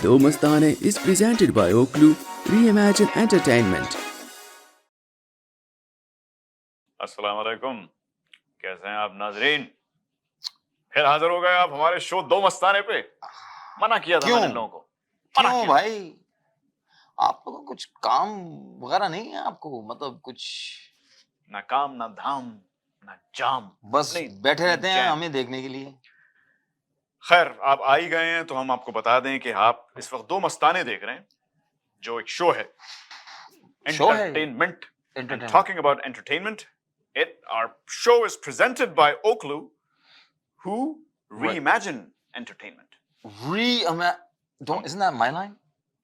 though Mastane is presented by Oklu Reimagine Entertainment. अस्सलाम वालेकुम, कैसे हैं आप नाजरीन? फिर हाजिर हो गए आप हमारे शो दो मस्ताने पे। मना किया था मैंने इन लोगों को। क्यों भाई, आप लोगों को कुछ काम वगैरह नहीं है? आपको मतलब कुछ ना काम ना धाम ना जाम, बस नहीं बैठे रहते हैं जैम। हमें देखने के लिए? खैर आप आ ही गए हैं तो हम आपको बता दें कि आप इस वक्त दो मस्ताने देख रहे हैं, जो एक शो है, शो है entertainment. And entertainment. talking about entertainment, our show is presented by Oklu, who reimagine entertainment. Isn't that my line?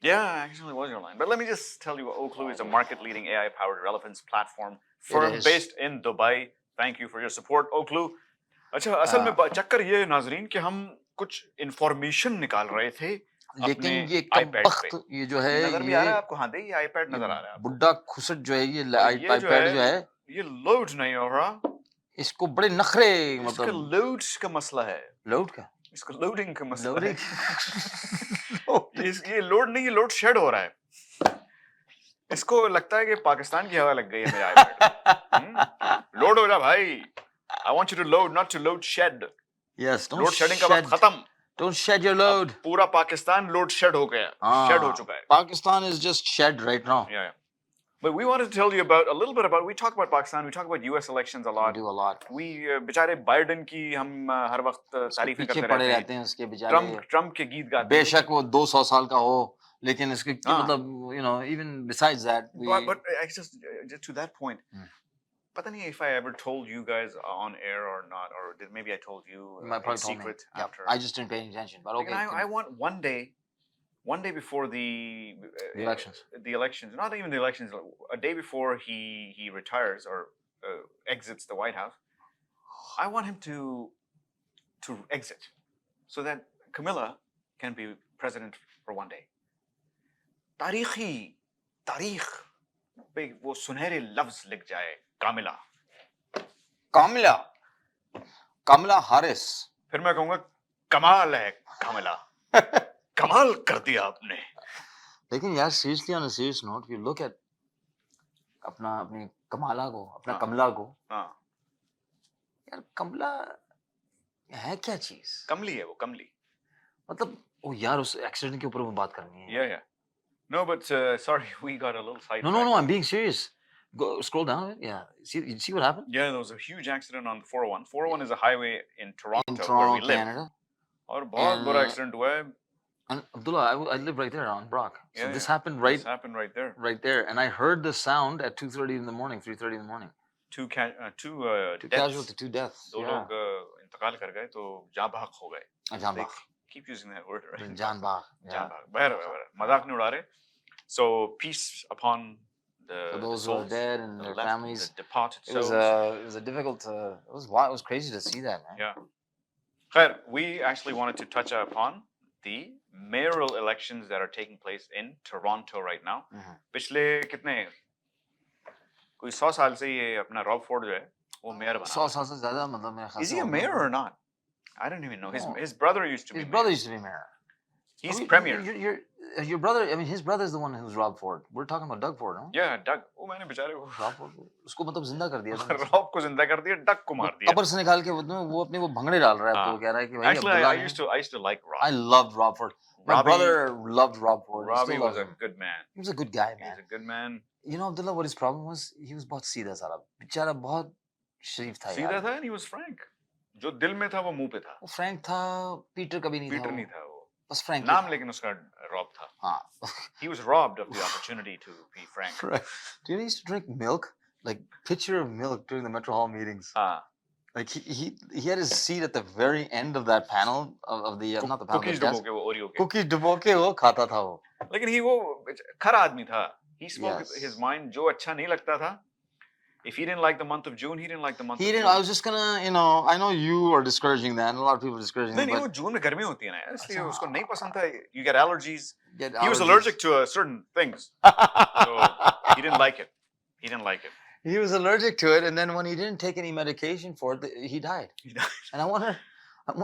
Yeah, actually it was your line. But let me just tell you, Oklu is a market-leading AI-powered relevance platform firm based in Dubai. Thank you for your support, Oklu. अच्छा, असल में चक्कर ये है नाजरीन कि हम कुछ इंफॉर्मेशन निकाल रहे थे, लेकिन ये iPad पे। ये जो है, नजर भी आ रहा है आपको? हाँ दे, ये iPad नजर आ रहा है आपको। बुड्ढा खुसट जो है, ये ये iPad जो है ये लोड नहीं हो रहा। इसको बड़े नखरे, इसका मतलब लोड का मसला है। लोड का, इसका लोडिंग का मसला है। लोडिंग ये लोड नहीं, ये लोड शेड हो रहा है। इसको लगता है कि पाकिस्तान की हवा लग गई है मेरे iPad। लोड हो जा भाई। I want you to load, not to load shed. Yes, don't load shedding का shed, वक्त खत्म। don't shed your load. पूरा पाकिस्तान लोड शेड हो गया, शेड हो चुका है। Pakistan is just shed right now. Yeah. But we wanted to tell you about a little bit about. We talk about Pakistan, we talk about US elections a We lot. do a lot. We बेचारे Biden की हम हर वक्त तारीफें पीछे करते पड़े रहते रहते हैं। हैं उसके बेचारे। ट्रम्प के गीत गाते हैं। बेशक वो 200 साल का हो, लेकिन इसके मतलब, you know, even besides that, but I just to that point. Pata nahi if I ever told you guys on air or not, or maybe I told you in secret after. I just didn't pay attention, but okay. I want one day before the elections. The elections, not even the elections, a day before he retires or exits the White House, I want him to exit so that Camilla can be president for one day. तारीख पे वो सुनहरे लफ्ज लिख जाए, कामिला हारिस। फिर मैं कहूंगा कमाल है कामिला। कमाल कर दिया आपने। लेकिन यार seriously, on a serious note, you look at अपनी कमाला को, अपना कमला को। यार कमला है क्या चीज? कमली है वो, कमली। मतलब ओ यार, उस एक्सीडेंट के ऊपर वो बात करनी है। Yeah. No, but sorry, we got a little sidetracked. No, I'm being serious. Go scroll down a bit. Yeah. You see what happened? Yeah, there was a huge accident on the 401. 401 is a highway in Toronto, where we live. Canada. और बहुत बड़ा accident हुआ है। And Abdullah, I live right there on Brock. So this happened This happened right there. Right there, and I heard the sound at 2:30 in the morning, 3:30 in the morning. Two casualties, 2 deaths. दो लोग इंतकाल कर गए, तो जान भाग हो गए। जान भाग. Keep using that word, right? जान भाग. जान भाग. बहर मजाक नहीं उड़ा रहे. So peace upon for those who are dead and their families. The departed souls. It was a difficult. It was crazy to see that, man. Yeah. Khair, we actually wanted to touch upon the mayoral elections that are taking place in Toronto right now. पिछले कितने कोई 100 साल से ये अपना Rob Ford जो है वो मेयर बना। 100 साल से ज़्यादा, मतलब मेरे ख्याल से। Is he a mayor or not? I don't even know. His brother used to be. His brother used to be mayor. He's premier. Your brother, I mean, his brother is the one who's Rob Ford. We're talking about Doug Ford, no? Yeah, Doug. वो मैंने बेचारे को Rob Ford उसको मतलब जिंदा कर दिया। Rob को जिंदा कर दिया, डग को मार दिया। कब्र से निकाल के वो अपने वो भंगड़े डाल रहा है, तो कह रहा है कि भाई। Actually, I used to like Rob. I loved Rob Ford. My brother loved Rob Ford. Robbie was a good man. He was a good guy, man. He was a good man. You know, Abdullah, what his problem was? He was बहुत सीधा सारा, बेचारा बहुत शरीफ था यार। सीधा था, and he was frank. जो दिल में था वो मुंह पे था। वो frank था, पीटर कभी नहीं था। पीटर नहीं था वो। बस frank नाम लेकिन उसका रॉब था। हाँ। He was robbed of the opportunity to be frank. Do you used to drink milk? Like pitcher of milk during the Metro Hall meetings. Like he had his seat at the very end of that panel of the not the panel. Cookies डुबो के वो Oreo के। Cookies डुबो के वो खाता था वो। लेकिन वो खरा आदमी था। He spoke his mind. जो अच्छा नहीं लगता था. If he didn't like the month of June, he didn't like the month of June. I was just gonna, you know, I know you are discouraging that, and a lot of people are discouraging that. नहीं वो जून में गर्मी होती है ना, इसलिए उसको नहीं पसंद था. You get allergies. He was allergic to certain things, so he didn't like it. He didn't like it. He was allergic to it, and then when he didn't take any medication for it, he died. And I'm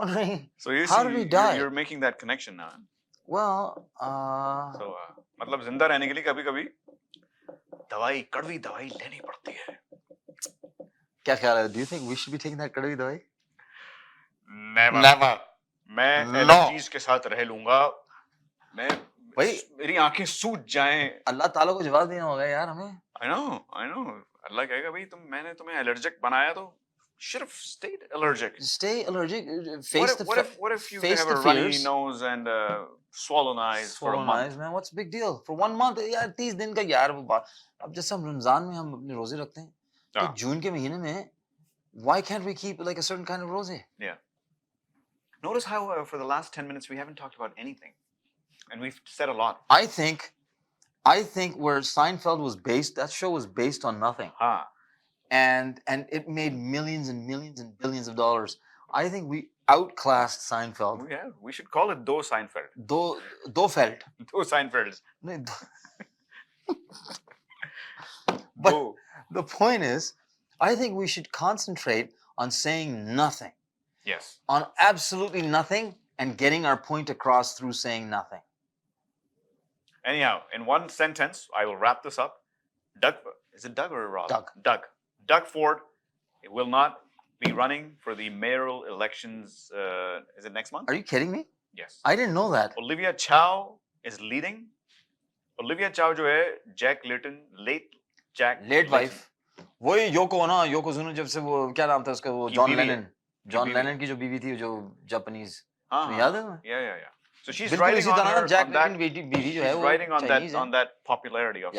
wondering, so how did he die? You're making that connection now. Well, so मतलब जिंदा रहने के लिए कभी-कभी दवाई, कड़वी दवाई लेनी पड़ती है. क्या ख्याल है? Do you think we should be taking that कड़वी दवाई? Never. Never. मैं No. एलर्जीज के साथ रह लूंगा. मैं भाई मेरी आंखें सूज जाएं. अल्लाह ताला को जवाब देना होगा यार हमें. I know. अल्लाह कहेगा भाई मैंने तुम्हें एलर्जिक बनाया तो सिर्फ stay allergic. Stay allergic. Face What if you face have a the runny fears. nose and swollen eyes for a month? Eyes, man, what's the big deal? For 1 month, यार 30 दिन का यार वो बात. अब जैसे हम रमजान में हम अपने रोजे रखते हैं, तो जून के महीने में, why can't we keep like a certain kind of rose? Yeah. Notice how for the last 10 minutes we haven't talked about anything, and we've said a lot. I think where Seinfeld was based, that show was based on nothing. And it made millions and millions and billions of dollars. I think we outclassed Seinfeld. Yeah, we should call it Do Seinfeld. Do Feld. Do Seinfelds. But the point is, I think we should concentrate on saying nothing. Yes. On absolutely nothing and getting our point across through saying nothing. Anyhow, in one sentence, I will wrap this up. Is it Doug or Rob? Doug Ford will not be running for the mayoral elections. Is it next month? Are you kidding me? Yes. I didn't know that. Olivia Chow is leading. Olivia Chow जो है Jack Layton, late wife. वही योको ना, योकोजुनो जब से वो क्या नाम था उसका, वो जॉन लेनन की जो बीवी थी, जो जापानीज, याद है? Yeah. So she's riding on her, Jack Layton बीवी जो है वो riding on that popularity of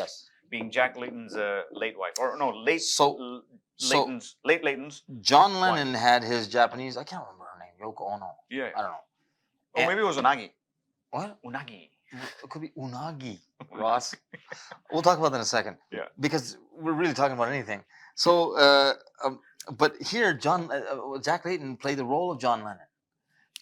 being Jack Layton's late wife, or no, late Layton's. John Lennon had his Japanese, I can't remember her name, Yoko Ono. Yeah. I don't know. Or maybe it was Unagi. What? Unagi. It could be Unagi, Ross. We'll talk about that in a second. Yeah. Because we're really talking about anything. So, but here, Jack Layton played the role of John Lennon.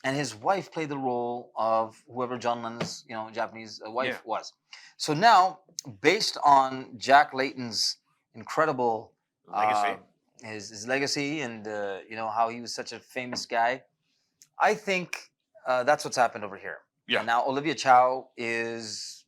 And his wife played the role of whoever John Lennon's, Japanese wife was. So now, based on Jack Layton's incredible legacy, his legacy, and how he was such a famous guy, I think that's what's happened over here. Yeah. And now Olivia Chow is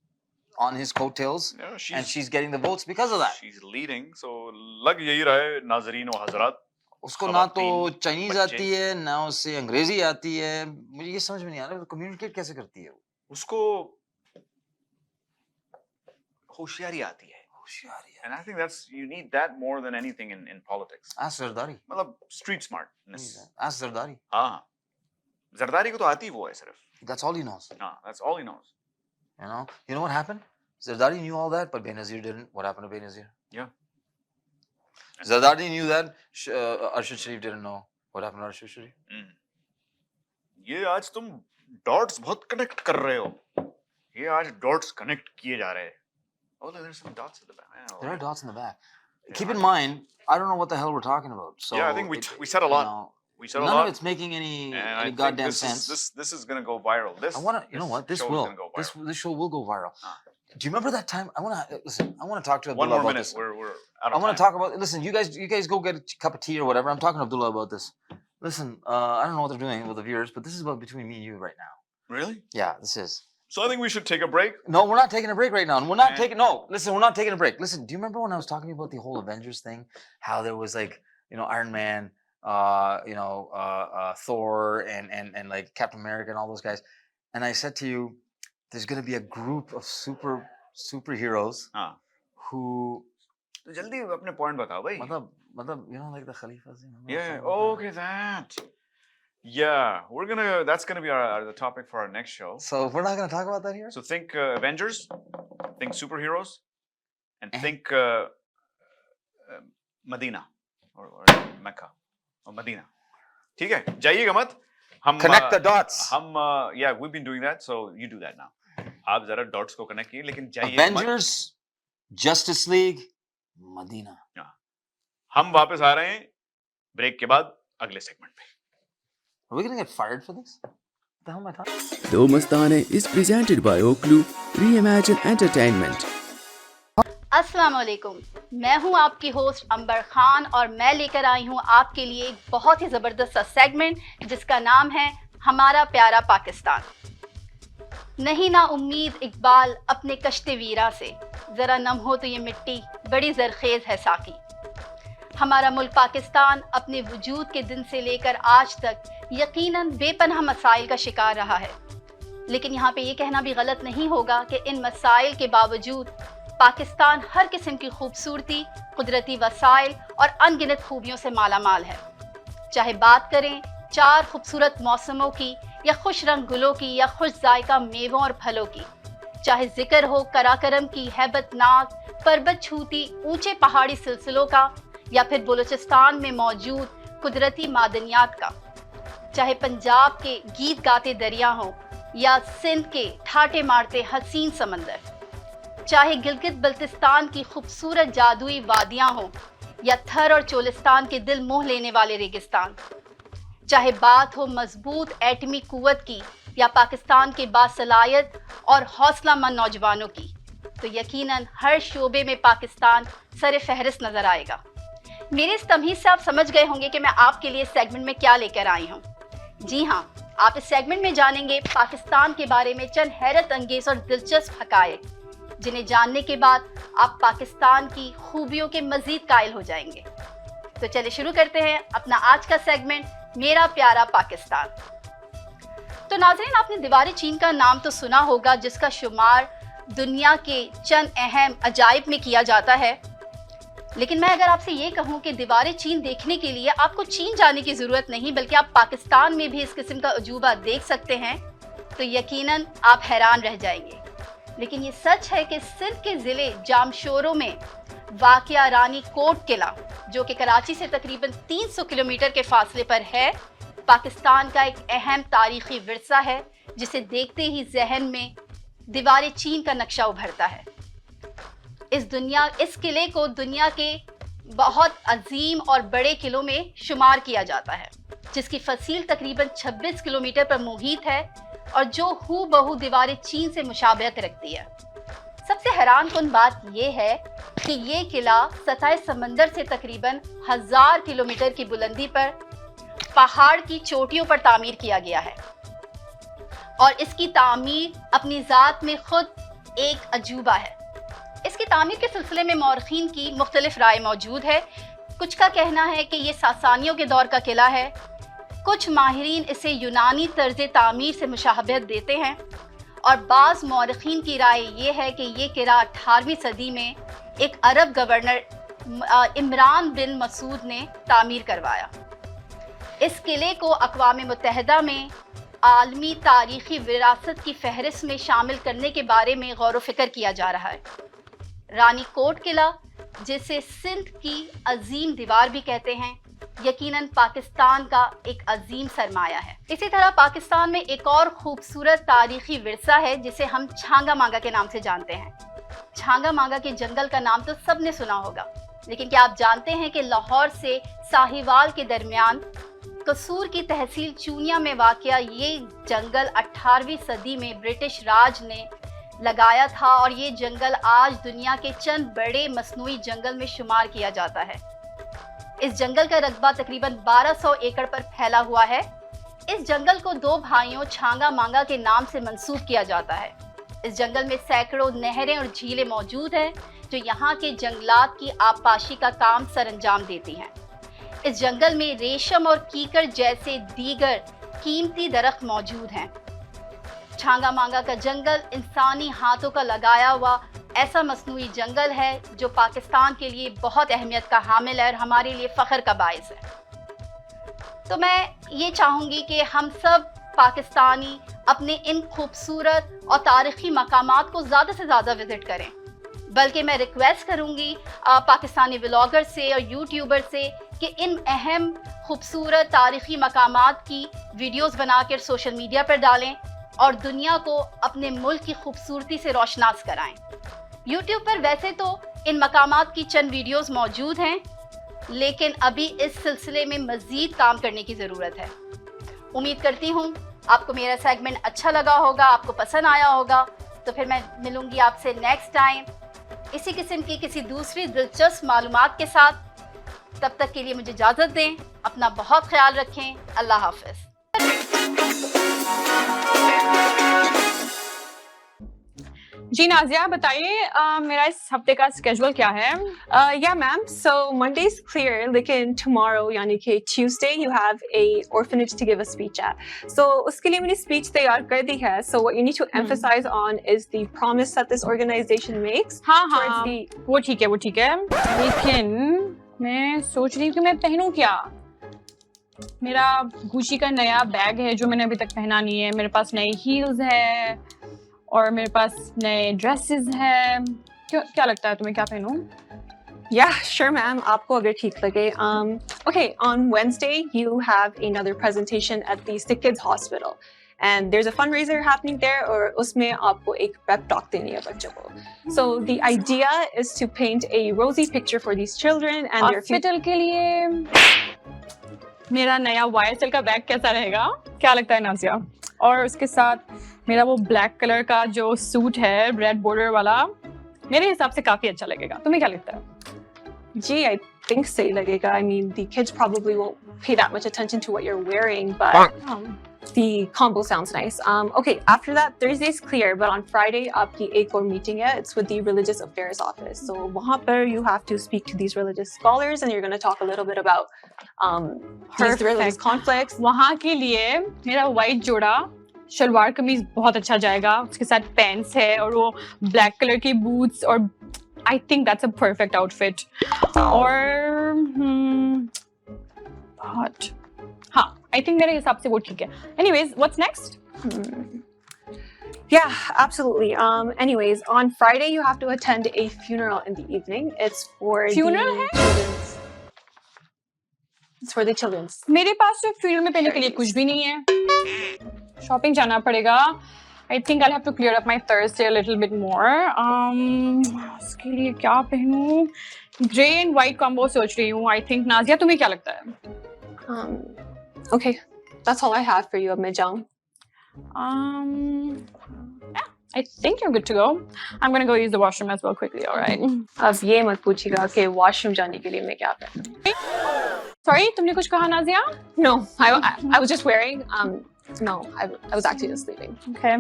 on his coattails, and she's getting the votes because of that. She's leading, so lag yahi rahe, Nazareen o Hazrat. उसको ना तो Chinese आती है, ना उसे अंग्रेजी आती है. मुझे ये समझ में नहीं आ रहा, कम्युनिकेट कैसे करती है वो? उसको होशियारी आती है. And I think you need that more than anything in politics. Ask Zardari. मतलब street smartness. Ask Zardari. हाँ. Zardari को तो आती वो है सिर्फ. That's all he knows. That's all he knows. You know what happened? Zardari knew all that, but Benazir didn't. What happened to Benazir? Yeah. Zardari knew that. Arshad Sharif didn't know. What happened to Arshad Sharif? ये आज तुम dots बहुत connect कर रहे हो. ये आज dots connect किए जा रहे हैं. Oh, there's some dots in the back. There are dots in the back. Keep in mind, I don't know what the hell we're talking about. So yeah, I think we said a lot. We said a lot. None of it's making any goddamn sense. This is gonna go viral. You know what? This will. This show will go viral. Do you remember that time? I want to talk to Abdullah about about this. We're I want to talk about. Listen, you guys go get a cup of tea or whatever. I'm talking to Abdullah about this. Listen, I don't know what they're doing with the viewers, but this is about between me and you right now. Really? Yeah, this is. So I think we should take a break. No, we're not taking a break right now. We're not taking. No, listen, we're not taking a break. Listen, do you remember when I was talking to you about the whole Avengers thing? How there was Iron Man, Thor, and like Captain America and all those guys. And I said to you, there's going to be a group of superheroes who. तो जल्दी अपने point बताओ भाई. मतलब like the Khalifas. Yeah. Okay, that. Yeah, that's gonna be the topic for our next show. So we're not gonna talk about that here. So think Avengers, think superheroes, and think Medina or Mecca or Medina. ठीक है, जाइएगा मत. हम connect the dots. हम we've been doing that, so you do that now. आप जरा dots को connect कीजिए, लेकिन जाइए. Avengers, Justice League, Medina. हम वापस आ रहे हैं break के बाद अगले segment पे. Are we going to get fired for this? What the hell am I talking about? The Mastane is presented by Oklu Reimagine Entertainment. अस्सलाम वालेकुम, मैं हूं आपकी होस्ट अंबर खान और मैं लेकर आई हूं आपके लिए एक बहुत ही ज़बरदस्त सा सेगमेंट जिसका नाम है हमारा प्यारा पाकिस्तान. नहीं ना उम्मीद इकबाल अपने कश्ते वीरा से, ज़रा नम हो तो ये मिट्टी बड़ी ज़रखेज़ है साकी। हमारा मुल्क पाकिस्तान अपने वजूद के दिन से लेकर आज तक यकीनन बेपनाह मसाइल का शिकार रहा है, लेकिन यहाँ पे ये कहना भी गलत नहीं होगा कि इन मसाइल के बावजूद पाकिस्तान हर किस्म की खूबसूरती, कुदरती वसाइल और अनगिनत खूबियों से मालामाल है। चाहे बात करें 4 खूबसूरत मौसमों की या खुश रंग गुलों की या खुश जायका मेवों और फलों की, चाहे जिक्र हो कराकरम की हैबतनाक पर्वत छूती ऊंचे पहाड़ी सिलसिलों का या फिर बलूचिस्तान में मौजूद कुदरती मादनियात का, चाहे पंजाब के गीत गाते दरिया हों या सिंध के ठाटे मारते हसीन समंदर, चाहे गिलगित बल्तिस्तान की खूबसूरत जादुई वादियां हों या थर और चोलिस्तान के दिल मोह लेने वाले रेगिस्तान, चाहे बात हो मजबूत एटमी कुव्वत की या पाकिस्तान के बासलायत और हौसलामंद नौजवानों की, तो यकीनन हर शोबे में पाकिस्तान सर फहरिस्त नजर आएगा। मेरे इस तमहीद से आप समझ गए होंगे कि मैं आपके लिए सेगमेंट में क्या लेकर आई हूँ। जी हाँ, आप इस सेगमेंट में जानेंगे पाकिस्तान के बारे में चंद हैरत अंगेज और दिलचस्प हकायक, जिन्हें जानने के बाद आप पाकिस्तान की खूबियों के मजीद कायल हो जाएंगे। तो चलिए शुरू करते हैं अपना आज का सेगमेंट, मेरा प्यारा पाकिस्तान। तो नाज़रीन, आपने दीवार चीन का नाम तो सुना होगा, जिसका शुमार दुनिया के चंद अहम अजायब में किया जाता है। लेकिन मैं अगर आपसे ये कहूँ कि दीवार चीन देखने के लिए आपको चीन जाने की ज़रूरत नहीं, बल्कि आप पाकिस्तान में भी इस किस्म का अजूबा देख सकते हैं, तो यकीनन आप हैरान रह जाएंगे। लेकिन ये सच है कि सिंध के ज़िले जामशोरों में वाक़िया रानीकोट किला, जो कि कराची से तकरीबन 300 किलोमीटर के फासले पर है, पाकिस्तान का एक अहम तारीख़ी विरसा है, जिसे देखते ही जहन में दीवार चीन का नक्शा उभरता है। इस किले को दुनिया के बहुत अजीम और बड़े किलों में शुमार किया जाता है, जिसकी फसील तकरीबन 26 किलोमीटर पर मुहित है और जो हू बहू दीवार चीन से मुशाबहत रखती है। सबसे हैरान कुन बात यह है कि ये किला सतह समंदर से तकरीबन 1000 किलोमीटर की बुलंदी पर पहाड़ की चोटियों पर तामीर किया गया है और इसकी तामीर अपनी ज़ात में खुद एक अजूबा है। इसकी तामीर के सिलसिले में मौरखीन की मुख्तलिफ राय मौजूद है। कुछ का कहना है कि ये सासानियों के दौर का किला है, कुछ माहिरीन इसे यूनानी तर्ज तामीर से मुशाबहत देते हैं और बाज़ मौरखीन की राय ये है कि ये किला 18वीं सदी में एक अरब गवर्नर इमरान बिन मसूद ने तामीर करवाया। इस किले को अक़वाम मुत्तहिदा में आलमी तारीख़ी विरासत की फहरिस्त में शामिल करने के बारे में गौर व फिक्र किया जा रहा है। रानीकोट किला, जिसे सिंध की अजीम दीवार भी कहते हैं, यकीनन पाकिस्तान का एक अजीम सरमाया है। इसी तरह पाकिस्तान में एक और खूबसूरत तारीखी विरसा है, जिसे हम छांगा मांगा के नाम से जानते हैं। छांगा मांगा के जंगल का नाम तो सबने सुना होगा, लेकिन क्या आप जानते हैं कि लाहौर से साहिवाल के दरमियान कसूर की तहसील चूनिया में वाक़या ये जंगल 18वीं सदी में ब्रिटिश राज ने लगाया था और ये जंगल आज दुनिया के चंद बड़े मसनूई जंगल में शुमार किया जाता है। इस जंगल का रकबा तकरीबन 1200 एकड़ पर फैला हुआ है। इस जंगल को 2 भाइयों छांगा मांगा के नाम से मंसूब किया जाता है। इस जंगल में सैकड़ों नहरें और झीलें मौजूद हैं, जो यहाँ के जंगलात की आबपाशी का काम सरअंजाम देती हैं। इस जंगल में रेशम और कीकर जैसे दीगर कीमती दरख्त मौजूद हैं। छांगा मांगा का जंगल इंसानी हाथों का लगाया हुआ ऐसा मसनूई जंगल है जो पाकिस्तान के लिए बहुत अहमियत का हामिल है और हमारे लिए फ़ख्र का बाइस है। तो मैं ये चाहूँगी कि हम सब पाकिस्तानी अपने इन खूबसूरत और तारीख़ी मकामात को ज़्यादा से ज़्यादा विज़िट करें। बल्कि मैं रिक्वेस्ट करूँगी पाकिस्तानी व्लॉगर से और यूट्यूबर से कि इन अहम खूबसूरत तारीख़ी मकामात की वीडियोज़ बनाकर सोशल मीडिया पर डालें और दुनिया को अपने मुल्क की खूबसूरती से रोशनास कराएं। यूट्यूब पर वैसे तो इन मकामात की चंद वीडियोस मौजूद हैं, लेकिन अभी इस सिलसिले में मज़ीद काम करने की ज़रूरत है। उम्मीद करती हूँ आपको मेरा सेगमेंट अच्छा लगा होगा, आपको पसंद आया होगा। तो फिर मैं मिलूँगी आपसे नेक्स्ट टाइम इसी किस्म की किसी दूसरी दिलचस्प मालूमात के साथ। तब तक के लिए मुझे इजाज़त दें। अपना बहुत ख्याल रखें। अल्लाह हाफ़िज़। जी नाज़िया बताइए मेरा इस हफ्ते का स्केड्यूल क्या है? Yeah, ma'am. So Monday's clear. लेकिन tomorrow, यानी कि Tuesday, you have a orphanage to give a speech at. So उसके लिए मैंने speech तैयार कर दी है. So what you need to emphasize on is the promise that this organization makes. हाँ towards वो ठीक है. लेकिन मैं सोच रही हूँ कि मैं पहनूं क्या? मेरा गुची का नया बैग है जो मैंने अभी तक पहना नहीं है. मेरे पास नए हील्स है और मेरे पास नए ड्रेसेस हैं. क्या लगता है तुम्हें क्या पहनूं? Yeah, sure, ma'am. आपको अगर ठीक लगे. Okay, on Wednesday you have another presentation at the Sick Kids Hospital, and there's a fundraiser happening there. और उसमें आपको एक pep talk देनी है बच्चों को. So the idea is to paint a rosy picture for these children and their hospital के लिए मेरा नया YSL का बैग कैसा रहेगा? क्या लगता है नाज़िया? और उसके साथ मेरा वो ब्लैक कलर का जो सूट है रेड बॉर्डर वाला मेरे हिसाब से काफी अच्छा लगेगा. तुम्हें क्या लगता है? Gee, I think सही लगेगा. I mean, the kids probably won't pay that much attention to what you're wearing, but the combo sounds nice. Okay, after that, Thursday's clear, but on Friday, आपकी एक और meeting है. It's with the Religious Affairs Office. So वहाँ पर you have to speak to these religious scholars, and you're going to talk a little bit about these religious conflicts. वहाँ के लिए मेरा white जोड़ा शलवार कमीज बहुत अच्छा जाएगा. उसके साथ पैंट्स है और वो ब्लैक कलर की बूट्स और I think that's a perfect outfit. और बहुत हाँ I think मेरे हिसाब से वो ठीक है. Anyways, what's next? Yeah, absolutely. Anyways, on Friday you have to attend a funeral in the evening. It's for Funeral the children's. It's for the children's. मेरे पास तो funeral में पहनने के लिए कुछ भी नहीं है. Shopping जाना पड़ेगा. I think I'll have to clear up my Thursday a little bit more. उसके लिए क्या पहनूं? Grey and white combo सोच रही हूँ. I think नाज़िया तुम्हें क्या लगता है? Okay, that's all I have for you. अब मैं जाऊँ. Yeah, I think you're good to go. I'm gonna go use the washroom as well quickly. All right. अब ये मत पूछिएगा कि washroom जाने के लिए मैं क्या पहनूं. Sorry, तुमने कुछ कहा Nazia? No, I was just wearing. No, I was actually just sleeping. Okay.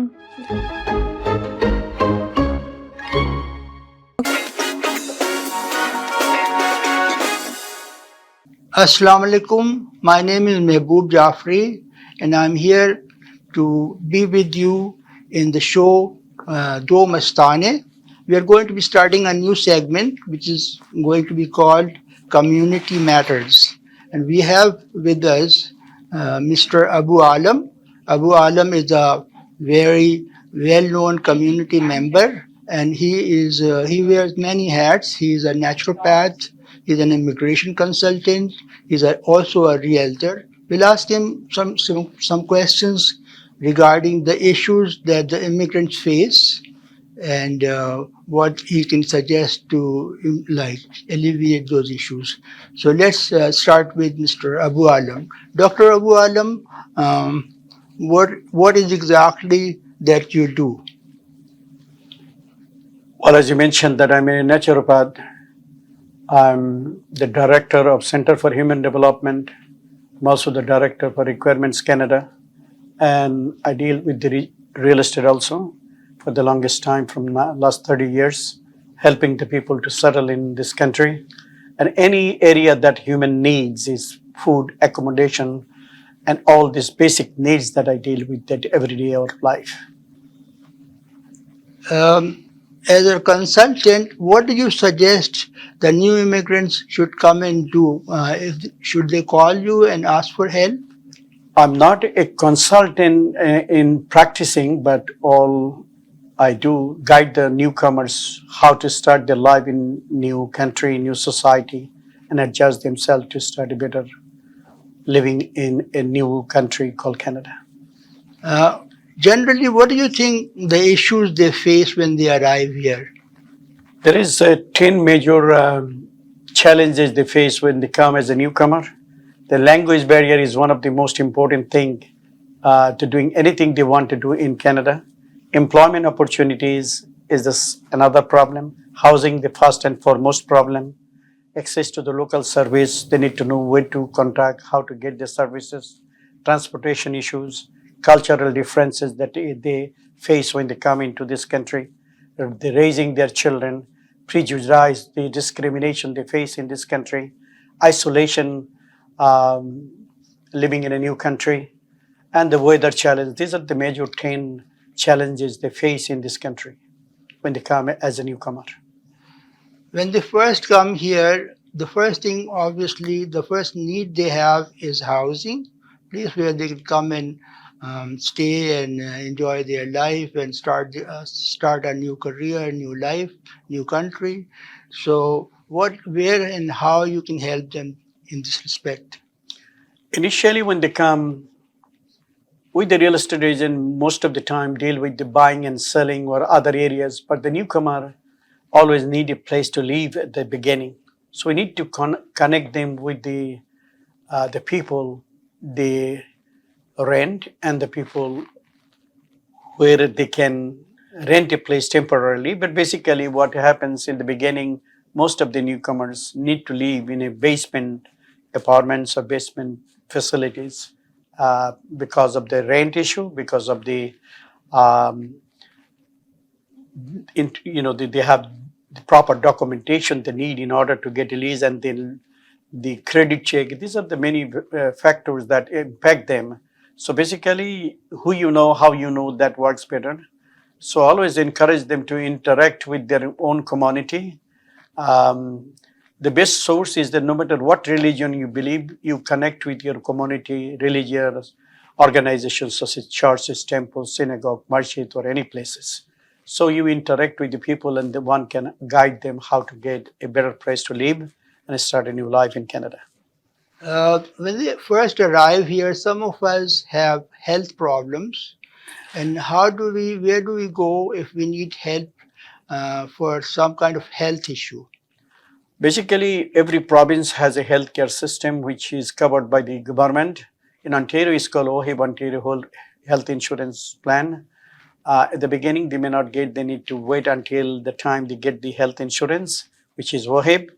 Assalamu alaikum. My name is Mehboob Jafri, and I'm here to be with you in the show Mastane. We are going to be starting a new segment, which is going to be called Community Matters. And we have with us Mr. Abu Alam. Abu Alam is a very well-known community member, and he wears many hats. He is a naturopath. He's an immigration consultant. He's also a realtor. We'll ask him some questions regarding the issues that the immigrants face and what he can suggest to alleviate those issues. So let's start with Mr. Abu Alam. Dr. Abu Alam, what is exactly that you do? Well, as you mentioned that I'm a naturopath. I'm the director of Center for Human Development. I'm also the director for Requirements Canada. And I deal with the real estate also for the longest time from last 30 years, helping the people to settle in this country. And any area that human needs is food, accommodation, and all these basic needs that I deal with that every day of life. As a consultant, what do you suggest the new immigrants should come and do? Should they call you and ask for help? I'm not a consultant in practicing, but all I do guide the newcomers how to start their life in new country, new society, and adjust themselves to start a better living in a new country called Canada. Generally, what do you think the issues they face when they arrive here? There is 10 major challenges they face when they come as a newcomer. The language barrier is one of the most important thing to doing anything they want to do in Canada. Employment opportunities is this another problem. Housing, the first and foremost problem. Access to the local service, they need to know where to contact, how to get the services. Transportation issues, cultural differences that they face when they come into this country. the raising their children, prejudice, the discrimination they face in this country, isolation, um, living in a new country, and the weather challenge. These are the major 10 challenges they face in this country when they come as a newcomer. When they first come here, the first thing, obviously, the first need they have is housing, place where they can come and stay and enjoy their life and start a new career, a new life, new country. So, where, and how you can help them in this respect? Initially, when they come, with the real estate agent, most of the time deal with the buying and selling or other areas, but the newcomer always need a place to live at the beginning. So we need to connect them with the people they rent and the people where they can rent a place temporarily. But basically, what happens in the beginning, most of the newcomers need to live in a basement apartments or basement facilities because of the rent issue, because of the um, they have the proper documentation they need in order to get a lease, and then the credit check. These are the many factors that impact them. So basically, who you know, how you know, that works better. So always encourage them to interact with their own community. Um, the best source is that no matter what religion you believe, you connect with your community, religious organizations such as churches, temples, synagogue, masjid, or any places. So you interact with the people, and the one can guide them how to get a better place to live and start a new life in Canada. When they first arrive here, some of us have health problems. And where do we go if we need help for some kind of health issue? Basically, every province has a healthcare system which is covered by the government. In Ontario, it's called OHIB, Ontario Health Insurance Plan. At the beginning, they may not get, they need to wait until the time they get the health insurance, which is OHIB.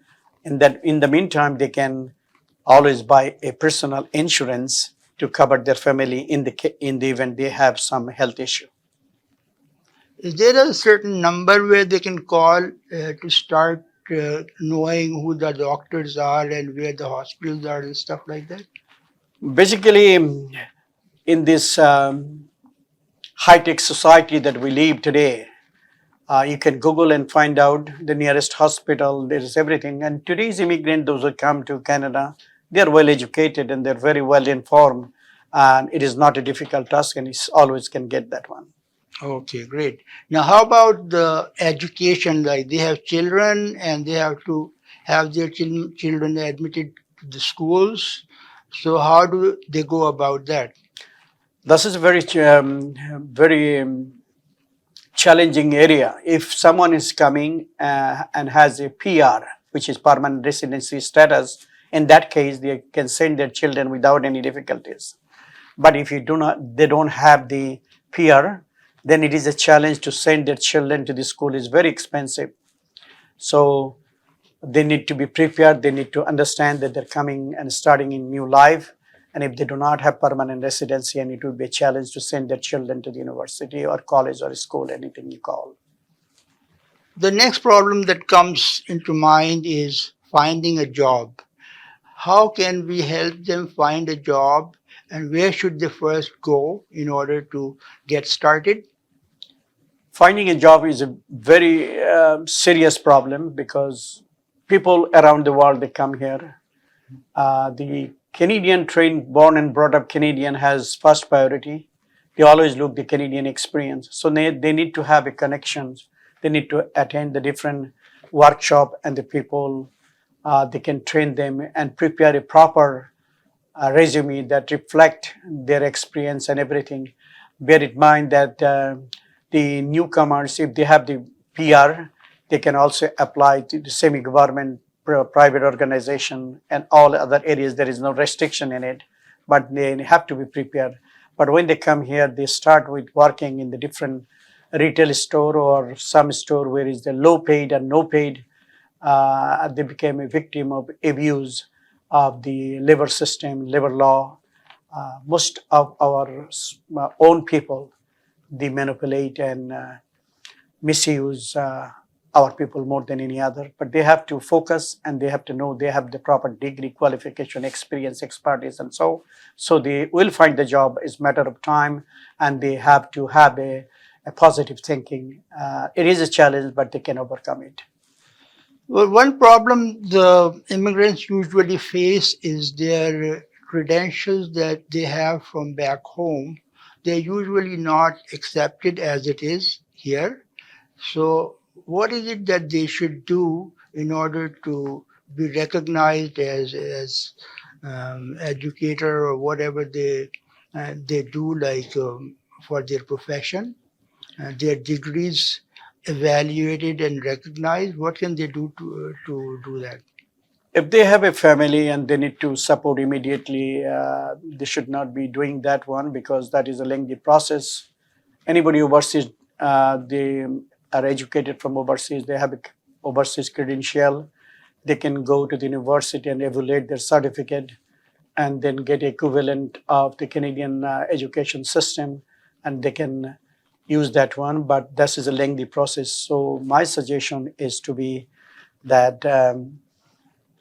And that in the meantime, they can always buy a personal insurance to cover their family in the event they have some health issue. Is there a certain number where they can call to start knowing who the doctors are and where the hospitals are and stuff like that? Basically, in this high-tech society that we live today, you can Google and find out the nearest hospital. There is everything. And today's immigrants, those who come to Canada, they are well educated and they're very well informed. And it is not a difficult task, and it's always can get that one. Okay, great. Now, how about the education? Like they have children and they have to have their children admitted to the schools. So, how do they go about that? This is a very challenging area. If someone is coming and has a PR, which is permanent residency status, in that case, they can send their children without any difficulties. But if they don't have the PR, then it is a challenge to send their children to the school. It's very expensive. So they need to be prepared. They need to understand that they're coming and starting a new life. And if they do not have permanent residency, and it will be a challenge to send their children to the university or college or school, anything you call. The next problem that comes into mind is finding a job. How can we help them find a job, and where should they first go in order to get started? Finding a job is a very serious problem because people around the world, they come here. The Canadian trained, born and brought up Canadian has first priority. They always look the Canadian experience. So they need to have a connection. They need to attend the different workshop, and the people, they can train them and prepare a proper resume that reflect their experience and everything. Bear in mind that the newcomers, if they have the PR, they can also apply to the semi-government, private organization, and all other areas. There is no restriction in it, but they have to be prepared. But when they come here, they start with working in the different retail store or some store where is the low paid and no paid. They became a victim of abuse of the labor system, labor law. Most of our own people, they manipulate and misuse our people more than any other. But they have to focus and they have to know they have the proper degree, qualification, experience, expertise, and so they will find the job. It's a matter of time, and they have to have a positive thinking. It is a challenge, but they can overcome it. Well, one problem the immigrants usually face is their credentials that they have from back home. They're usually not accepted as it is here. So, what is it that they should do in order to be recognized as educator or whatever they do, like for their profession, their degrees evaluated and recognized? What can they do to do that? If they have a family and they need to support immediately, they should not be doing that one because that is a lengthy process. Anybody overseas, they are educated from overseas, they have an overseas credential, they can go to the university and evaluate their certificate and then get equivalent of the Canadian education system, and they can use that one, but this is a lengthy process. So my suggestion is to be that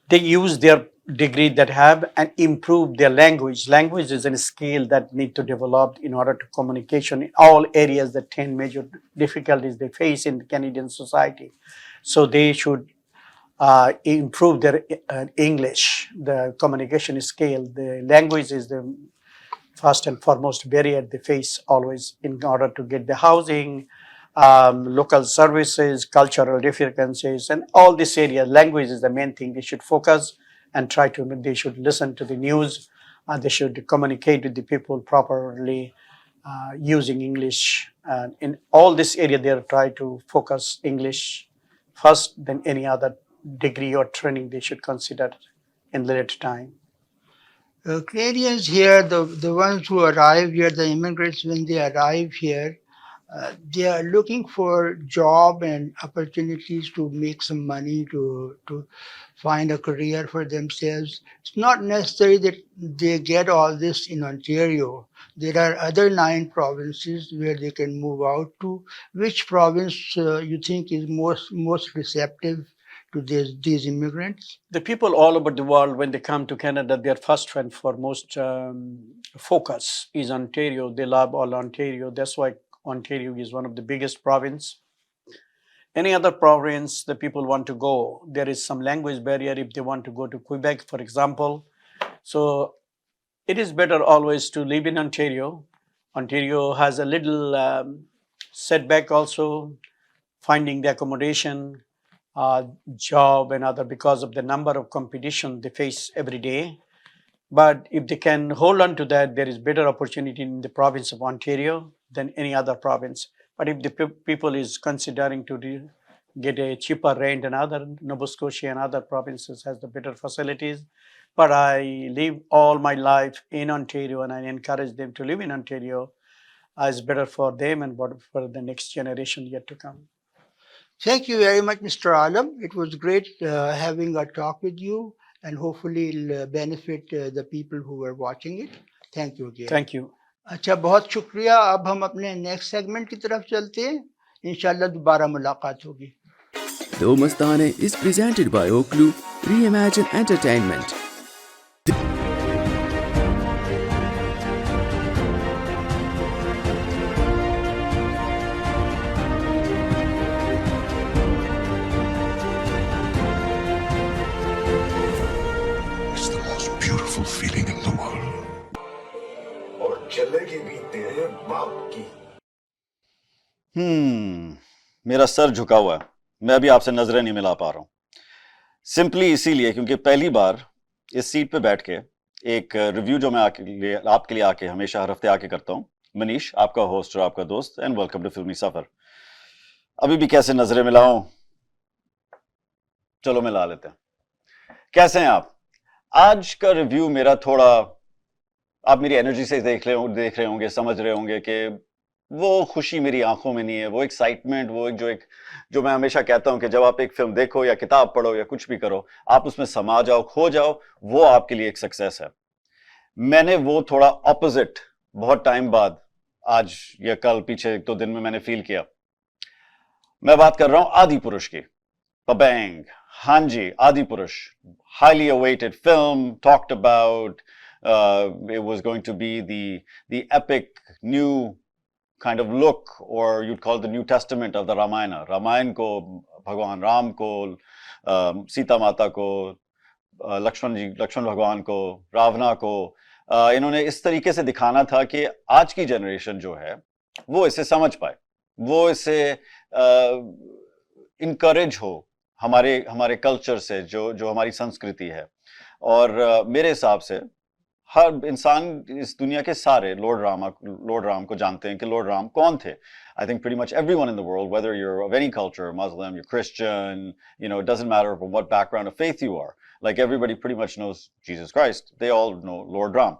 they use their degree that have and improve their language. Language is a skill that need to develop in order to communication in all areas, the 10 major difficulties they face in the Canadian society. So they should improve their English, the communication skill. The language is the first and foremost barrier they face always in order to get the housing, local services, cultural differences, and all this area. Language is the main thing they should focus and they should listen to the news, they should communicate with the people properly using English. In all this area, they are trying to focus English first, then any other degree or training they should consider in later time. Canadians here, the ones who arrive here, the immigrants, when they arrive here, they are looking for job and opportunities to make some money, to find a career for themselves. It's not necessary that they get all this in Ontario. There are other 9 provinces where they can move out to. Which province you think is most receptive to these immigrants? The people all over the world, when they come to Canada, their first and foremost focus is Ontario. They love all Ontario. That's why Ontario is one of the biggest province. Any other province the people want to go, there is some language barrier if they want to go to Quebec, for example. So it is better always to live in Ontario. Ontario has a little setback also, finding the accommodation, job and other, because of the number of competition they face every day. But if they can hold on to that, there is better opportunity in the province of Ontario than any other province. But if the people is considering to get a cheaper rent and other, Nova Scotia and other provinces has the better facilities. But I live all my life in Ontario and I encourage them to live in Ontario. It's better for them and for the next generation yet to come. Thank you very much, Mr. Alam. It was great having a talk with you, and hopefully it'll benefit the people who are watching it. Thank you again. Thank you. अच्छा, बहुत शुक्रिया. अब हम अपने next segment की तरफ चलते हैं. इंशाल्लाह दोबारा मुलाकात होगी. The Mastane is presented by Oklu Reimagine Entertainment. It's the most beautiful feeling in the world. और चलेगी भी तेरे बाप की. मेरा सर झुका हुआ है. मैं अभी आपसे नजरें नहीं मिला पा रहा हूं. सिंपली इसीलिए क्योंकि पहली बार इस सीट पे बैठ के एक रिव्यू जो मैं आपके लिए आके हमेशा हर हफ्ते आके करता हूं. मनीष, आपका होस्ट और आपका दोस्त, एंड वेलकम टू फिल्मी सफर. अभी भी कैसे नजरें मिलाऊं? चलो मिला लेते हैं. कैसे हैं आप? आज का रिव्यू मेरा थोड़ा, आप मेरी एनर्जी से देख रहे होंगे, समझ रहे होंगे कि वो खुशी मेरी आंखों में नहीं है, वो एक्साइटमेंट, वो जो मैं हमेशा कहता हूं कि जब आप एक फिल्म देखो या किताब पढ़ो या कुछ भी करो, आप उसमें समा जाओ, खो जाओ, वो आपके लिए एक सक्सेस है. मैंने वो थोड़ा ऑपोजिट बहुत टाइम बाद, आज या कल, पीछे 1-2 दिन में मैंने फील किया. मैं बात कर रहा हूं आदिपुरुष की. Babang. Hanji, Adipurush, highly awaited film, talked about. It was going to be the epic new kind of look, or you'd call it the New Testament of the Ramayana. Ramayana ko Bhagwan Ram ko, Sita Mata ko, Lakshman Bhagwan ko, Ravana को इन्होंने इस तरीके से दिखाना था कि आज की जनरेशन जो है वो इसे समझ पाए, वो इसे इनकरेज हो हमारे कल्चर से, जो हमारी संस्कृति है. और मेरे हिसाब से हर इंसान इस दुनिया के सारे लॉर्ड राम को जानते हैं कि लॉर्ड राम कौन थे. I think pretty much everyone in the world, whether you're of any culture, Muslim, you're Christian, it doesn't matter from what background of faith you are. Like everybody pretty much knows Jesus Christ. They all know Lord Ram.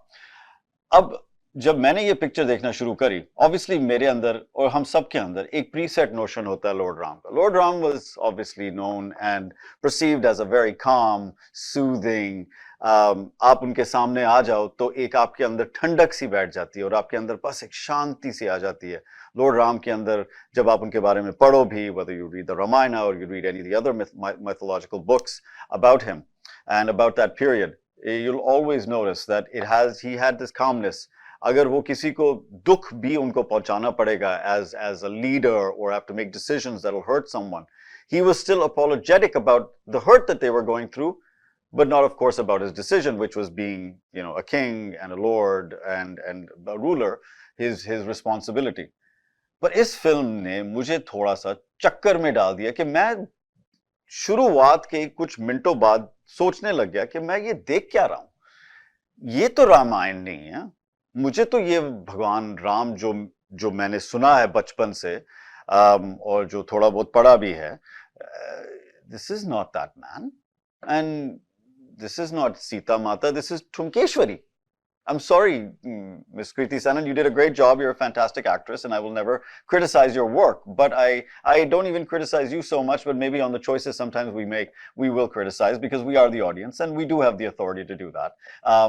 अब जब मैंने ये picture देखना शुरू करी, obviously मेरे अंदर और हम सब के अंदर एक प्रीसेट नोशन होता है लॉर्ड राम का. Lord Ram was obviously known and perceived as a very calm, soothing. आप उनके सामने आ जाओ तो एक आपके अंदर ठंडक सी बैठ जाती है और आपके अंदर बस एक शांति सी आ जाती है. लॉर्ड राम के अंदर जब आप उनके बारे में पढ़ो भी, whether you read the Ramayana or you read any of the other mythological books about him and about that period, you'll always notice that he had this calmness. अगर वो किसी को दुख भी उनको पहुंचाना पड़ेगा as a leader or have to make decisions that will hurt someone, he was still apologetic about the hurt that they were going through, but not of course about his decision, which was being a king and a lord and a ruler, his responsibility. पर इस film ने मुझे थोड़ा सा चक्कर में डाल दिया कि मैं शुरुआत के कुछ मिनटों बाद सोचने लग गया कि मैं ये देख क्या रहा हूं. ये तो रामायण नहीं है. मुझे तो ये भगवान राम जो मैंने सुना है बचपन से और जो थोड़ा बहुत पढ़ा भी है, this is not that man and this is not Sita Mata, this is Trumkeshwari. I'm sorry, Miss Kriti Sanan, you did a great job. You're a fantastic actress, and I will never criticize your work. But I don't even criticize you so much, but maybe on the choices sometimes we make, we will criticize because we are the audience, and we do have the authority to do that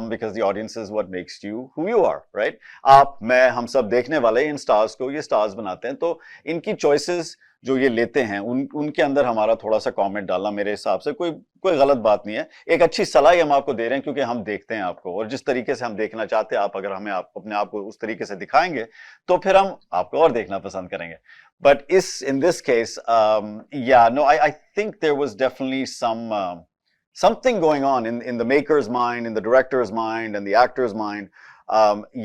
because the audience is what makes you who you are, right? आप, मैं, हम सब देखने वाले इन stars को ये stars बनाते हैं, तो इनकी choices जो ये लेते हैं उनके अंदर हमारा थोड़ा सा कमेंट डालना मेरे हिसाब से कोई गलत बात नहीं है. एक अच्छी सलाह हम आपको दे रहे हैं क्योंकि हम देखते हैं आपको, और जिस तरीके से हम देखना चाहते हैं, आप अगर हमें अपने आप को उस तरीके से दिखाएंगे तो फिर हम आपको और देखना पसंद करेंगे. But in this case, I think there was definitely something going on in the maker's mind, in the director's mind, and the actor's mind.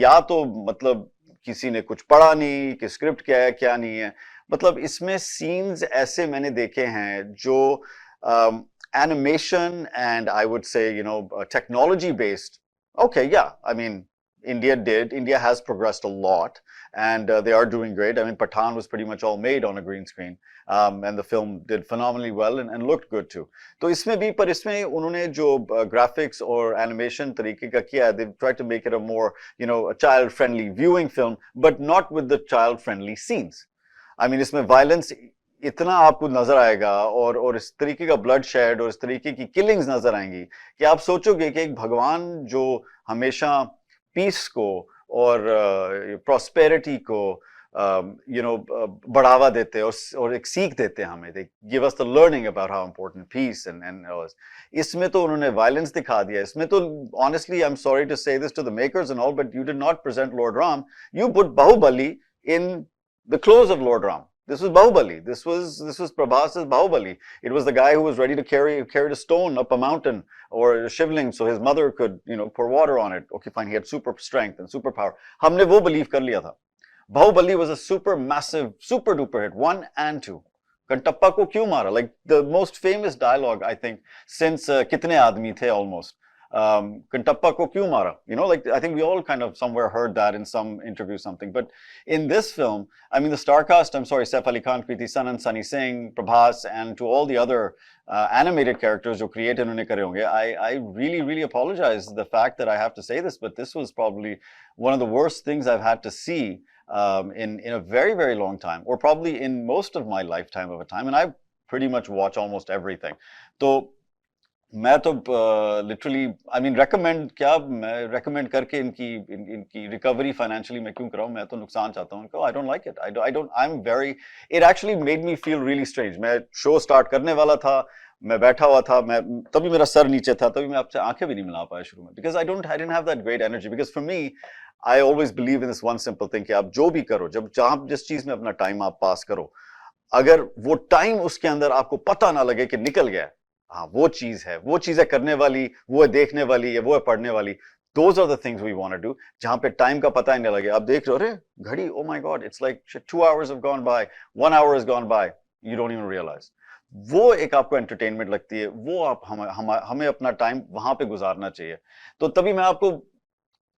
या तो मतलब किसी ने कुछ पढ़ा नहीं कि स्क्रिप्ट क्या है क्या नहीं है. मतलब इसमें सीन्स ऐसे मैंने देखे हैं जो animation and I would say technology based. Okay, yeah, I mean India has progressed a lot and they are doing great. I mean Pathan was pretty much all made on a green screen and the film did phenomenally well and looked good too. तो इसमें भी, पर इसमें उन्होंने जो graphics और animation तरीके का किया है, they tried to make it a more a child friendly viewing film, but not with the child friendly scenes. I mean इसमें violence इतना आपको नजर आएगा और इस तरीके का ब्लड शेड और इस तरीके की किलिंग्स नजर आएंगी कि आप सोचोगे कि एक भगवान जो हमेशा पीस को और प्रॉस्पेरिटी को बढ़ावा देते और एक सीख देते हैं हमें. They give us the learning about how important peace and इसमें तो उन्होंने violence दिखा दिया. इसमें तो honestly I'm sorry to say this to the makers and all, but you did not present Lord Ram. You put Bahubali in the clothes of Lord Ram. This was Bahubali. This was Prabhas's Bahubali. It was the guy who was ready to carry a stone up a mountain or a shivling so his mother could pour water on it. Okay, fine. He had super strength and super power. हमने वो believe कर लिया था. Bahubali was a super massive, super duper hit, 1 and 2. Kantappa ko kyun mara? Like the most famous dialogue I think since Kitne Aadmi The almost. Kantappa ko kyun mara? Like I think we all kind of somewhere heard that in some interview something. But in this film, I mean the star cast, I'm sorry, Saif Ali Khan, Kriti Sanan, Sunny Singh, Prabhas, and to all the other animated characters who created unhone kare honge, I really, really apologize the fact that I have to say this, but this was probably one of the worst things I've had to see in a very, very long time, or probably in most of my lifetime of a time, and I pretty much watch almost everything. So मैं तो literally I mean recommend क्या मैं recommend करके इनकी recovery financially मैं क्यों कराऊं मैं तो नुकसान चाहता हूं इनको I don't like it I don't I am very it actually made me feel really strange मैं शो स्टार्ट करने वाला था मैं बैठा हुआ था मैं तभी मेरा सर नीचे था तभी मैं आपसे आंखें भी नहीं मिला पाया शुरू में because I didn't have that great energy because for me I always believe in this one simple thing कि आप जो भी करो जब जहां जिस चीज में अपना टाइम आप पास करो अगर वो टाइम उसके अंदर आपको पता ना लगे कि निकल गया हाँ वो चीज है करने वाली वो है देखने वाली या वो है पढ़ने वाली those are the things we want to do जहां पे टाइम का पता ही नहीं लगे आप देख रहे हो अरे घड़ी oh my God it's like 2 hours have gone by 1 hour has gone by you don't even realize वो एक आपको एंटरटेनमेंट लगती है वो आप हमें अपना टाइम वहां पे गुजारना चाहिए तो तभी मैं आपको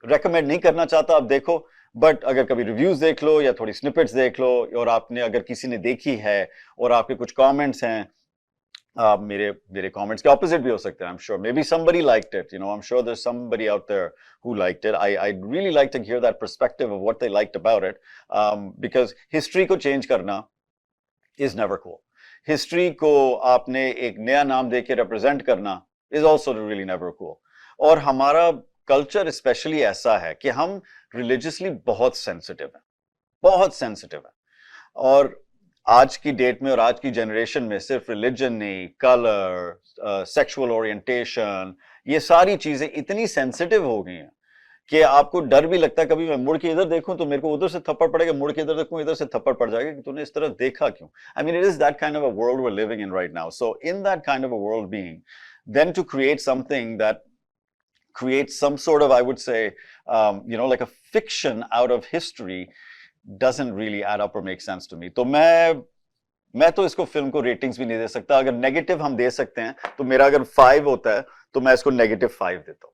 रेकमेंड नहीं करना चाहता आप देखो बट अगर कभी रिव्यूज देख लो या थोड़ी स्निपेट्स देख लो और आपने अगर किसी ने देखी है और आपके कुछ कमेंट्स हैं मेरे कमेंट्स के ऑपोजिट भी हो सकते हैं I am sure may be somebody liked it you know I am sure there is somebody out there who liked it I really like to hear that perspective of what they liked about it because history को change करना is never cool history को आपने एक नया नाम देके represent करना is also really never cool और हमारा कल्चर स्पेशली ऐसा है कि हम रिलीजियसली बहुत सेंसिटिव है और आज की डेट में और आज की जनरेशन में सिर्फ रिलीजन नहीं कलर सेक्सुअल ओरिएंटेशन ये सारी चीजें इतनी सेंसिटिव हो गई हैं कि आपको डर भी लगता है कभी मैं मुड़ के इधर देखूं तो मेरे को उधर से थप्पड़ पड़ेगा मुड़ के इधर देखूं इधर से थप्पड़ पड़ जाएगा कि तूने इस तरह देखा क्यों I mean it is that kind of a world we are living in right now so in that kind of a world being then to create something that create some sort of, I would say, like a fiction out of history doesn't really add up or make sense to me. तो मैं तो इसको film को ratings भी नहीं दे सकता अगर negative हम दे सकते हैं तो मेरा अगर 5 होता है तो मैं इसको -5 देता हूँ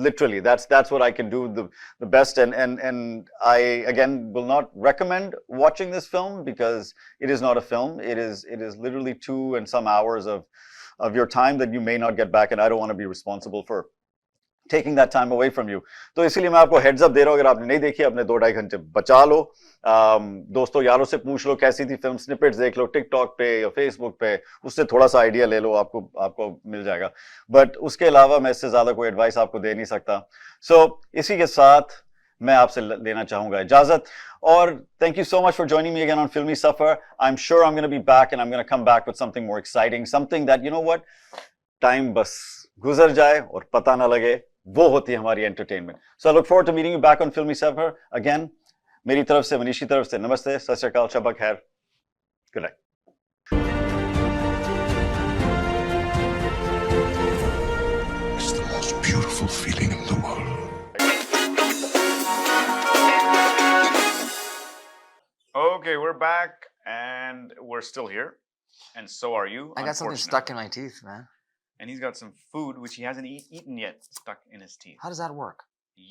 literally that's what I can do the best and I again will not recommend watching this film because it is not a film it is literally 2 and some hours of your time that you may not get back and I don't want to be responsible for taking that time away from you तो इसीलिए मैं आपको heads up दे रहा हूं अगर आपने नहीं देखी अपने 2-2.5 घंटे बचा लो दोस्तों यारों से पूछ लो कैसी थी फिल्म स्निपेट्स देख लो टिकटॉक पे या फेसबुक पे उससे थोड़ा सा आइडिया ले लो आपको मिल जाएगा बट उसके अलावा मैं इससे ज्यादा कोई एडवाइस आपको दे नहीं सकता सो इसी के साथ मैं आपसे लेना चाहूंगा इजाजत और thank you so much for joining me again on Filmy Safar I'm sure I'm going to be back and I'm going to come back with something more exciting something that you know what time बस गुजर जाए और पता ना लगे वो होती है हमारी entertainment so I look forward to meeting you back on Filmi Safar again मेरी तरफ से मनीष की तरफ से नमस्ते सत श्री अकाल शब खैर good night It's the most beautiful feeling in the world. Okay, we're back and we're still here. And so are you. I got something stuck in my teeth, man. And he's got some food which he hasn't eaten yet stuck in his teeth. How does that work?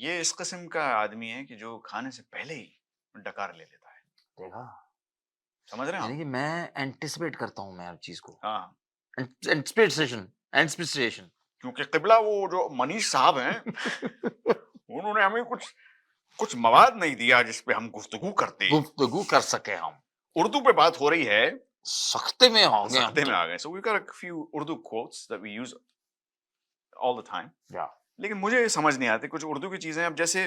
ये इस किस्म का आदमी है कि जो खाने से पहले ही डकार ले लेता है. देखा? समझ रहे हैं यानी कि मैं एंटिसिपेट करता हूँ मैं हर चीज को. हाँ. एंटिसिपेशन. क्योंकि क़िबला वो जो मनीष साहब हैं उन्होंने हमें कुछ मवाद नहीं दिया जिस पे हम गुफ्तगू कर सके हम. उर्दू पे बात हो रही है. सख्ते में आ गए. So we've got a few Urdu quotes that we use all the time. Yeah. लेकिन मुझे समझ नहीं आती कुछ उर्दू की चीजें अब जैसे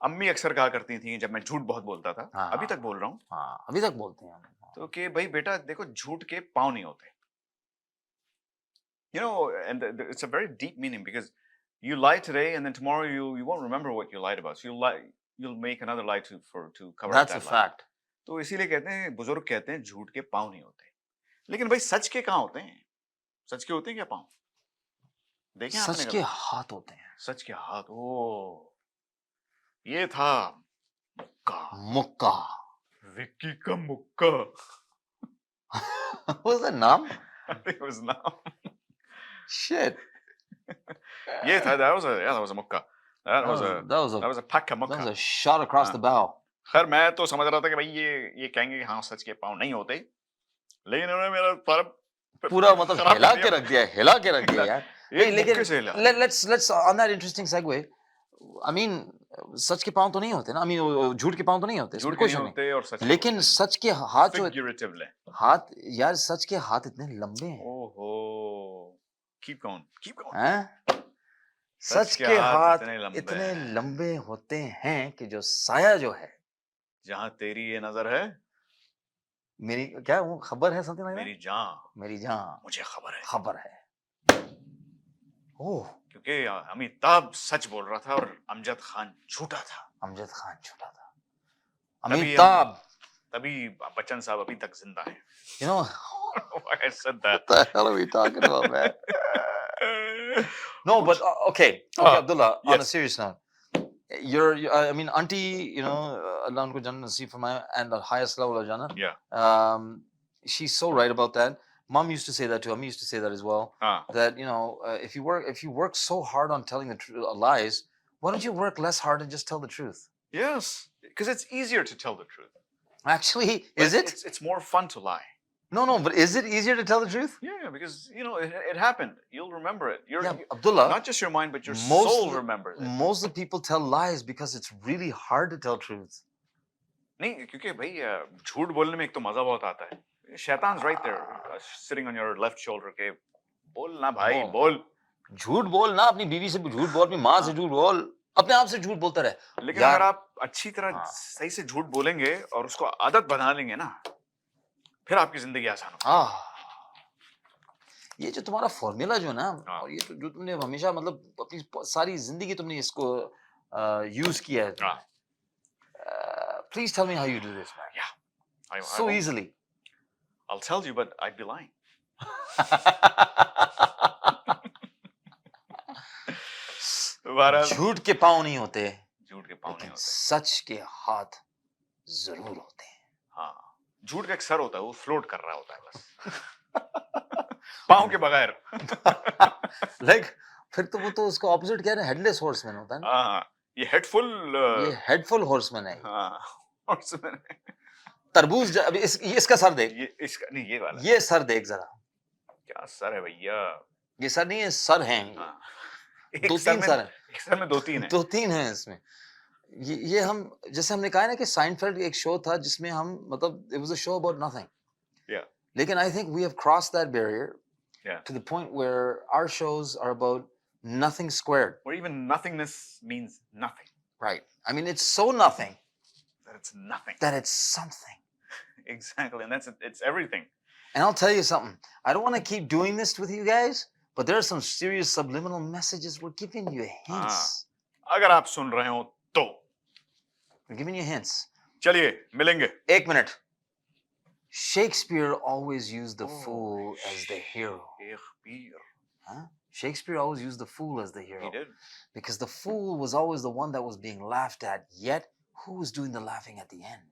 अम्मी अक्सर कहा करती थी जब मैं झूठ बहुत बोलता था. हाँ, अभी तक बोल रहा हूँ. हाँ, अभी तक बोलते हैं. तो कि भाई बेटा देखो झूठ के पाँव नहीं होते. You know, and it's a very deep meaning because you lie today and then tomorrow you won't remember what you lied about. So you'll make another lie to cover up that lie. That's a fact. तो इसीलिए कहते हैं बुजुर्ग कहते हैं झूठ के पाँव नहीं होते. लेकिन भाई सच के कहाँ होते हैं? सच के होते हैं क्या पाँव? देखें आपने सच के हाथ होते हैं. सच के हाथ. ओ ये था मुक्का. विक्की का मुक्का. What was that नाम? I think it was नाम. Shit. ये था that was a मुक्का. That was a पक्का मुक्का. That was a shot across the bow. खैर मैं तो समझ रहा था कि भाई ये कहेंगे कि हाँ सच के पाँव नहीं होते. लेकिन उन्होंने मेरा पूरा मतलब हिला के रख दिया यार. लेकिन let's on that interesting segue. I mean सच के पाँव तो नहीं होते ना. I mean झूठ के पाँव तो नहीं होते. झूठ के नहीं होते और सच. लेकिन सच के हाथ जो figuratively. हाथ यार सच के हाथ इतने लंबे हैं. ओहो Keep going. हैं? सच के हाथ इतने इतने लंबे होते हैं कि जो साया जो है, जहां तेरी ये नजर है, मेरी क्या वो खबर है, समथिंग लाइक मेरी जान, मेरी जान मुझे खबर है। ओह, क्योंकि अमिताभ सच बोल रहा था और अमजद खान झूठा था। अमजद खान झूठा था। अमिताभ, तभी बच्चन साहब अभी तक जिंदा हैं। you know Why I said that? what the hell are we talking about, man? No, but okay, Abdullah, on a yes. serious note, I mean, auntie, you know, Allah unko jannat naseeb farmaye, and the highest level of jannat. Yeah. She's so right about that. Mom used to say that too. Ami used to say that as well. That, you know, if you work so hard on telling the lies, why don't you work less hard and just tell the truth? Yes, because it's easier to tell the truth. Actually, But is it? It's more fun to lie. No, but is it easier to tell the truth? Yeah, because, you know, it happened. You'll remember it. Abdullah, not just your mind, but your soul remembers it. Most of the people tell lies because it's really hard to tell truth. नहीं, क्योंकि भाई झूठ बोलने में एक तो मजा बहुत आता है. Shaitan's right there, sitting on your left shoulder. के बोल ना भाई, बोल. झूठ बोल ना, अपनी बीवी से झूठ बोल, अपनी माँ से झूठ बोल, अपने आप से झूठ बोलता रहे. लेकिन अगर आप अच्छी तरह सही से झूठ बोलेंगे और उसको आदत बना लेंगे ना, फिर आपकी जिंदगी आसान होगी. ये जो तुम्हारा फॉर्मूला जो है ना, और ये जो तुमने हमेशा मतलब अपनी सारी जिंदगी तुमने इसको यूज किया है. Please tell me how you do this, man. Yeah. So easily. I'll tell you, but I'd be lying. झूठ के पाँव नहीं होते, झूठ के पाँव नहीं होते, सच के हाथ जरूर होते हैं. हाँ, झूठ का एक सर होता है, वो फ्लोट कर रहा होता है बस, पाँव के बगैर. Like, फिर तो वो तो उसका ऑपोजिट क्या है, हेडलेस हॉर्समैन होता है ना. हाँ, ये हेडफुल हॉर्समैन है. हाँ, हॉर्समैन है. तरबूज, अभी इसका सर देख. इसका नहीं, ये वाला. ये सर देख जरा. क्या सर है भैया? ये सर नहीं है, सर हैं. दो तीन सर हैं. एक सर में दो तीन हैं. दो तीन हैं इसमें. ये हम जैसे हमने कहा ना कि साइनफेल्ड एक शो था जिसमें हम मतलब it was a show about nothing. Yeah. लेकिन I think we have crossed that barrier. Yeah. To the point where our shows are about nothing squared. Or even nothingness means nothing. Right. I mean, it's so nothing. That it's nothing. That it's something. Exactly, and it's everything. And I'll tell you something. I don't want to keep doing this with you guys, but there are some serious subliminal messages. We're giving you hints. अगर आप सुन रहे हो तो. We're giving you hints. चलिए, मिलेंगे. 1 minute. Shakespeare always used the fool as the hero. Huh? Shakespeare always used the fool as the hero. He did. Because the fool was always the one that was being laughed at, yet who was doing the laughing at the end?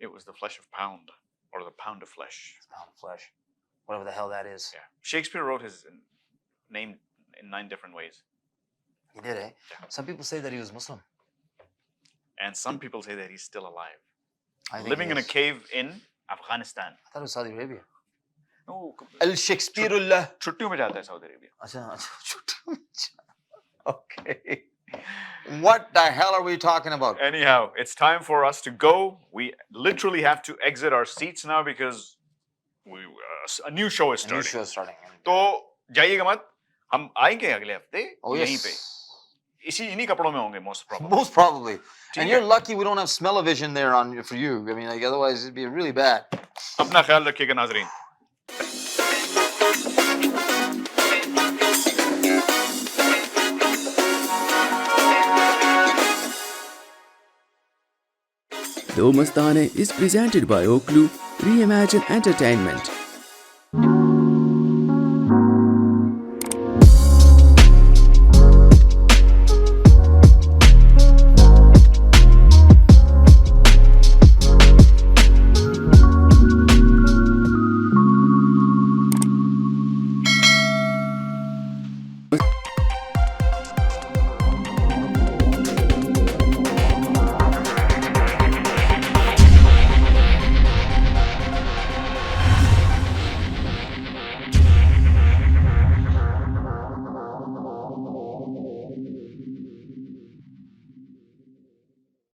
It was the flesh of pound, or the pound of flesh. Pound of flesh. Whatever the hell that is. Yeah. Shakespeare wrote his name in 9 different ways. He did, eh? Yeah. Some people say that he was Muslim. And some people say that he's still alive. Living in a cave in Afghanistan. I thought it was Saudi Arabia. No. Al-Shakespeareullah. छुट्टियों में जाता है Saudi Arabia. अच्छा, छुट्टियों में जाता. Okay. What the hell are we talking about? Anyhow, it's time for us to go. We literally have to exit our seats now because a new show is starting. A new show is starting. तो जाइएगा मत. हम आएंगे अगले हफ्ते यहीं पे. इन्हीं कपड़ों में होंगे most probably. Most probably. And you're lucky we don't have smell-o-vision there for you. I mean, like, otherwise it'd be really bad. अपना ख्याल रखिएगा नाज़रीन. Do Mastane is presented by Oklu Reimagine Entertainment.